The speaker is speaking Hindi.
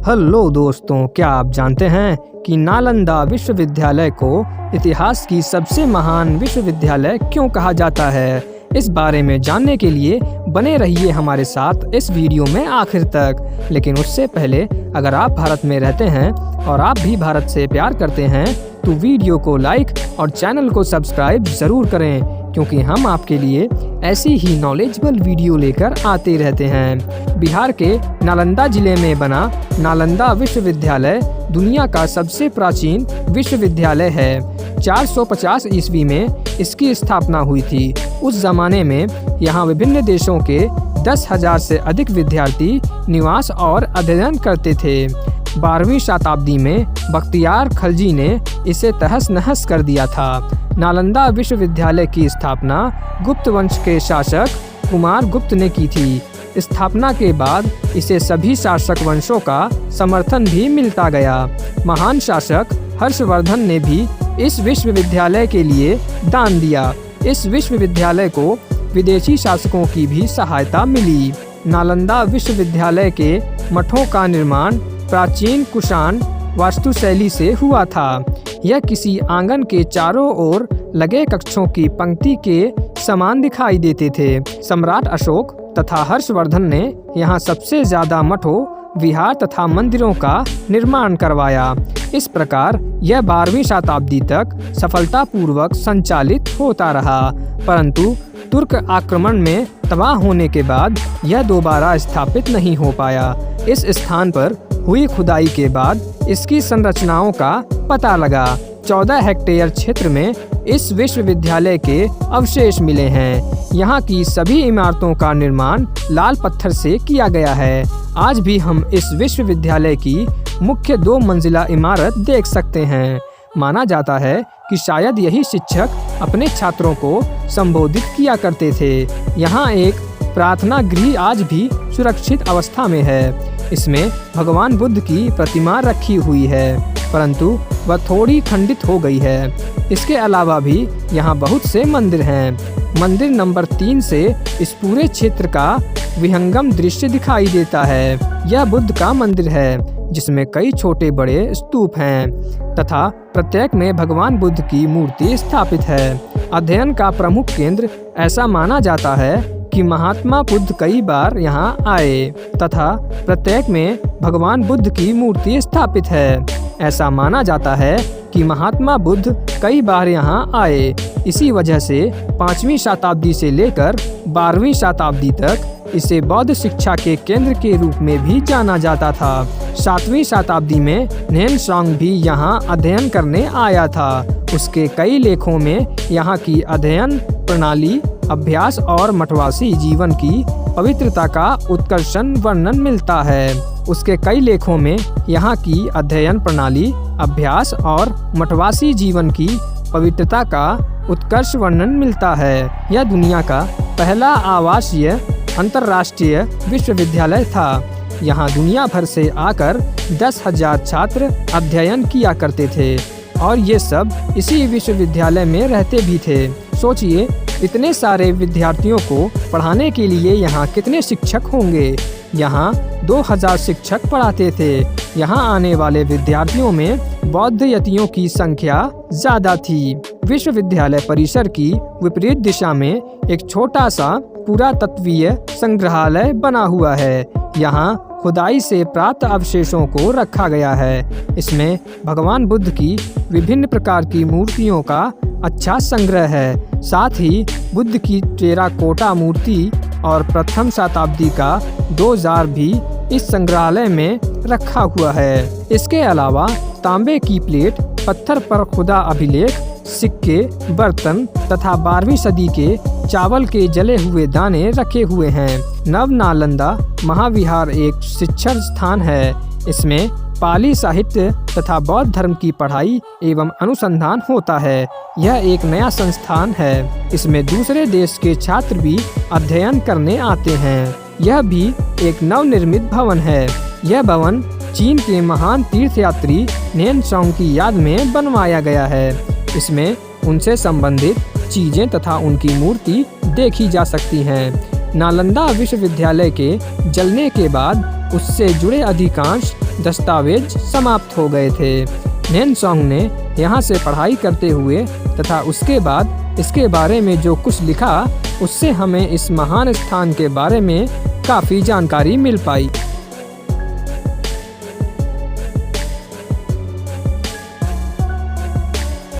हेलो दोस्तों, क्या आप जानते हैं कि नालंदा विश्वविद्यालय को इतिहास की सबसे महान विश्वविद्यालय क्यों कहा जाता है? इस बारे में जानने के लिए बने रहिए हमारे साथ इस वीडियो में आखिर तक। लेकिन उससे पहले अगर आप भारत में रहते हैं और आप भी भारत से प्यार करते हैं तो वीडियो को लाइक और चैनल को सब्सक्राइब ज़रूर करें, क्योंकि हम आपके लिए ऐसी ही नॉलेजेबल वीडियो लेकर आते रहते हैं। बिहार के नालंदा जिले में बना नालंदा विश्वविद्यालय दुनिया का सबसे प्राचीन विश्वविद्यालय है। 450 ईस्वी में इसकी स्थापना हुई थी। उस जमाने में यहाँ विभिन्न देशों के 10,000 से अधिक विद्यार्थी निवास और अध्ययन करते थे। 12वीं शताब्दी में बख्तियार खलजी ने इसे तहस नहस कर दिया था। नालंदा विश्वविद्यालय की स्थापना गुप्त वंश के शासक कुमार गुप्त ने की थी। स्थापना के बाद इसे सभी शासक वंशों का समर्थन भी मिलता गया। महान शासक हर्षवर्धन ने भी इस विश्वविद्यालय के लिए दान दिया। इस विश्वविद्यालय को विदेशी शासकों की भी सहायता मिली। नालंदा विश्वविद्यालय के मठों का निर्माण प्राचीन कुषाण वास्तुशैली से हुआ था। यह किसी आंगन के चारों ओर लगे कक्षों की पंक्ति के समान दिखाई देते थे। सम्राट अशोक तथा हर्षवर्धन ने यहाँ सबसे ज्यादा मठों, विहार तथा मंदिरों का निर्माण करवाया। इस प्रकार यह 12वीं शताब्दी तक सफलतापूर्वक संचालित होता रहा, परंतु तुर्क आक्रमण में तबाह होने के बाद यह दोबारा स्थापित नहीं हो पाया। इस स्थान पर हुई खुदाई के बाद इसकी संरचनाओं का पता लगा। 14 हेक्टेयर क्षेत्र में इस विश्वविद्यालय के अवशेष मिले हैं। यहाँ की सभी इमारतों का निर्माण लाल पत्थर से किया गया है। आज भी हम इस विश्वविद्यालय की मुख्य 2 मंजिला इमारत देख सकते हैं। माना जाता है कि शायद यही शिक्षक अपने छात्रों को संबोधित किया करते थे। यहाँ एक प्रार्थना गृह आज भी सुरक्षित अवस्था में है। इसमें भगवान बुद्ध की प्रतिमा रखी हुई है, परंतु वह थोड़ी खंडित हो गई है। इसके अलावा भी यहाँ बहुत से मंदिर हैं। मंदिर नंबर 3 से इस पूरे क्षेत्र का विहंगम दृश्य दिखाई देता है। यह बुद्ध का मंदिर है, जिसमें कई छोटे बड़े स्तूप हैं तथा प्रत्येक में भगवान बुद्ध की मूर्ति स्थापित है। अध्ययन का प्रमुख केंद्र ऐसा माना जाता है कि महात्मा बुद्ध कई बार यहाँ आए तथा प्रत्येक में भगवान बुद्ध की मूर्ति स्थापित है। ऐसा माना जाता है कि महात्मा बुद्ध कई बार यहाँ आए। इसी वजह से 5वीं शताब्दी से लेकर 12वीं शताब्दी तक इसे बौद्ध शिक्षा के केंद्र के रूप में भी जाना जाता था। 7वीं शताब्दी में न्हेन भी यहाँ अध्ययन करने आया था। उसके कई लेखों में यहाँ की अध्ययन प्रणाली, अभ्यास और मठवासी जीवन की पवित्रता का उत्कर्षण वर्णन मिलता है। उसके कई लेखों में यहाँ की अध्ययन प्रणाली, अभ्यास और मठवासी जीवन की पवित्रता का उत्कर्ष वर्णन मिलता है। यह दुनिया का पहला आवासीय अंतर्राष्ट्रीय विश्वविद्यालय था। यहाँ दुनिया भर से आकर 10,000 छात्र अध्ययन किया करते थे और ये सब इसी विश्वविद्यालय में रहते भी थे। सोचिए, इतने सारे विद्यार्थियों को पढ़ाने के लिए यहाँ कितने शिक्षक होंगे। यहाँ 2,000 शिक्षक पढ़ाते थे। यहाँ आने वाले विद्यार्थियों में बौद्ध यतियों की संख्या ज्यादा थी। विश्वविद्यालय परिसर की विपरीत दिशा में एक छोटा सा पुरातत्वीय संग्रहालय बना हुआ है। यहाँ खुदाई से प्राप्त अवशेषों को रखा गया है। इसमें भगवान बुद्ध की विभिन्न प्रकार की मूर्तियों का अच्छा संग्रह है। साथ ही बुद्ध की टेराकोटा मूर्ति और प्रथम शताब्दी का 2 जार भी इस संग्रहालय में रखा हुआ है। इसके अलावा तांबे की प्लेट, पत्थर पर खुदा अभिलेख, सिक्के, बर्तन तथा 12वीं सदी के चावल के जले हुए दाने रखे हुए हैं। नव नालंदा महाविहार एक शिक्षण स्थान है। इसमें पाली साहित्य तथा बौद्ध धर्म की पढ़ाई एवं अनुसंधान होता है। यह एक नया संस्थान है। इसमें दूसरे देश के छात्र भी अध्ययन करने आते हैं। यह भी एक नवनिर्मित भवन है। यह भवन चीन के महान तीर्थयात्री न्हेन की याद में बनवाया गया है। इसमें उनसे संबंधित चीजें तथा उनकी मूर्ति देखी जा सकती हैं। नालंदा विश्वविद्यालय के जलने के बाद उससे जुड़े अधिकांश दस्तावेज समाप्त हो गए थे। न्यानसॉन्ग ने यहाँ से पढ़ाई करते हुए तथा उसके बाद इसके बारे में जो कुछ लिखा उससे हमें इस महान स्थान के बारे में काफ़ी जानकारी मिल पाई।